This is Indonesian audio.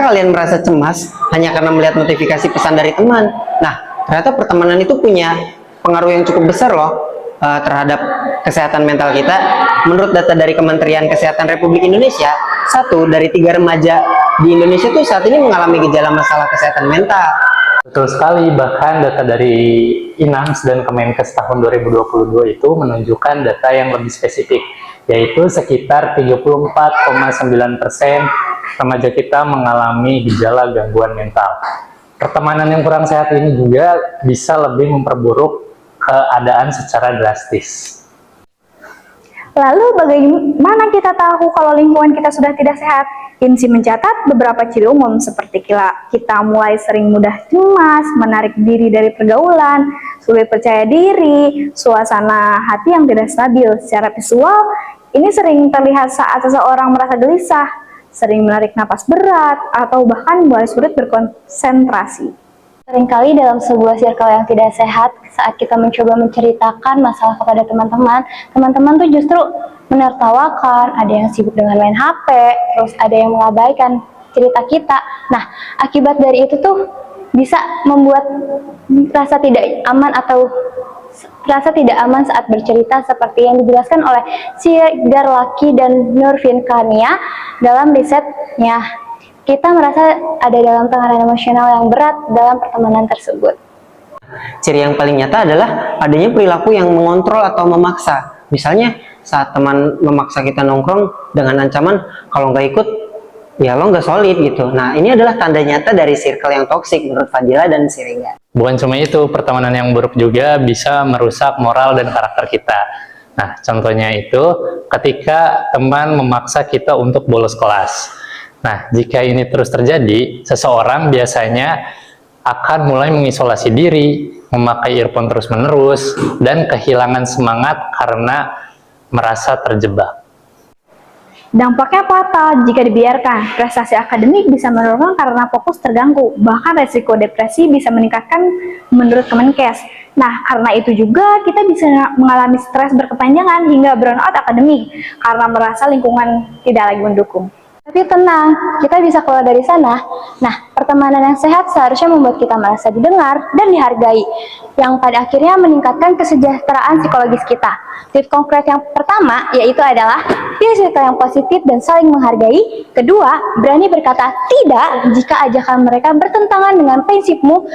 Apakah kalian merasa cemas hanya karena melihat notifikasi pesan dari teman? Nah, ternyata pertemanan itu punya pengaruh yang cukup besar loh terhadap kesehatan mental kita. Menurut data dari Kementerian Kesehatan Republik Indonesia, 1 dari 3 remaja di Indonesia tuh saat ini mengalami gejala masalah kesehatan mental. Betul sekali, bahkan data dari INANS dan Kemenkes tahun 2022 itu menunjukkan data yang lebih spesifik, yaitu sekitar 34,9% remaja kita mengalami gejala gangguan mental. Pertemanan yang kurang sehat ini juga bisa lebih memperburuk keadaan secara drastis. Lalu bagaimana kita tahu kalau lingkungan kita sudah tidak sehat? INSI mencatat beberapa ciri umum seperti kita mulai sering mudah cemas, menarik diri dari pergaulan, sulit percaya diri, suasana hati yang tidak stabil. Secara visual, ini sering terlihat saat seseorang merasa gelisah, sering menarik napas berat, atau bahkan mulai sulit berkonsentrasi. Seringkali dalam sebuah circle yang tidak sehat, saat kita mencoba menceritakan masalah kepada teman-teman, teman-teman tuh justru menertawakan, ada yang sibuk dengan main HP, terus ada yang mengabaikan cerita kita. Nah, akibat dari itu tuh bisa membuat rasa tidak aman saat bercerita, seperti yang dijelaskan oleh Sigar Laki dan Nurvin Kania dalam risetnya. Kita merasa ada dalam tekanan emosional yang berat dalam pertemanan tersebut. Ciri yang paling nyata adalah adanya perilaku yang mengontrol atau memaksa. Misalnya saat teman memaksa kita nongkrong dengan ancaman kalau nggak ikut ya lo nggak solid gitu. Nah, ini adalah tanda nyata dari circle yang toksik menurut Fadila dan Siregar. Bukan cuma itu, pertemanan yang buruk juga bisa merusak moral dan karakter kita. Nah, contohnya itu ketika teman memaksa kita untuk bolos kelas. Nah, jika ini terus terjadi, seseorang biasanya akan mulai mengisolasi diri, memakai earphone terus-menerus, dan kehilangan semangat karena merasa terjebak. Dampaknya fatal jika dibiarkan. Prestasi akademik bisa menurun karena fokus terganggu. Bahkan resiko depresi bisa meningkatkan menurut Kemenkes. Nah, karena itu juga kita bisa mengalami stres berkepanjangan hingga burnout akademik karena merasa lingkungan tidak lagi mendukung. Tapi tenang, kita bisa keluar dari sana. Nah, pertemanan yang sehat seharusnya membuat kita merasa didengar dan dihargai, yang pada akhirnya meningkatkan kesejahteraan psikologis kita. Tips konkret yang pertama yaitu adalah pilih circle yang positif dan saling menghargai. Kedua, berani berkata tidak jika ajakan mereka bertentangan dengan prinsipmu.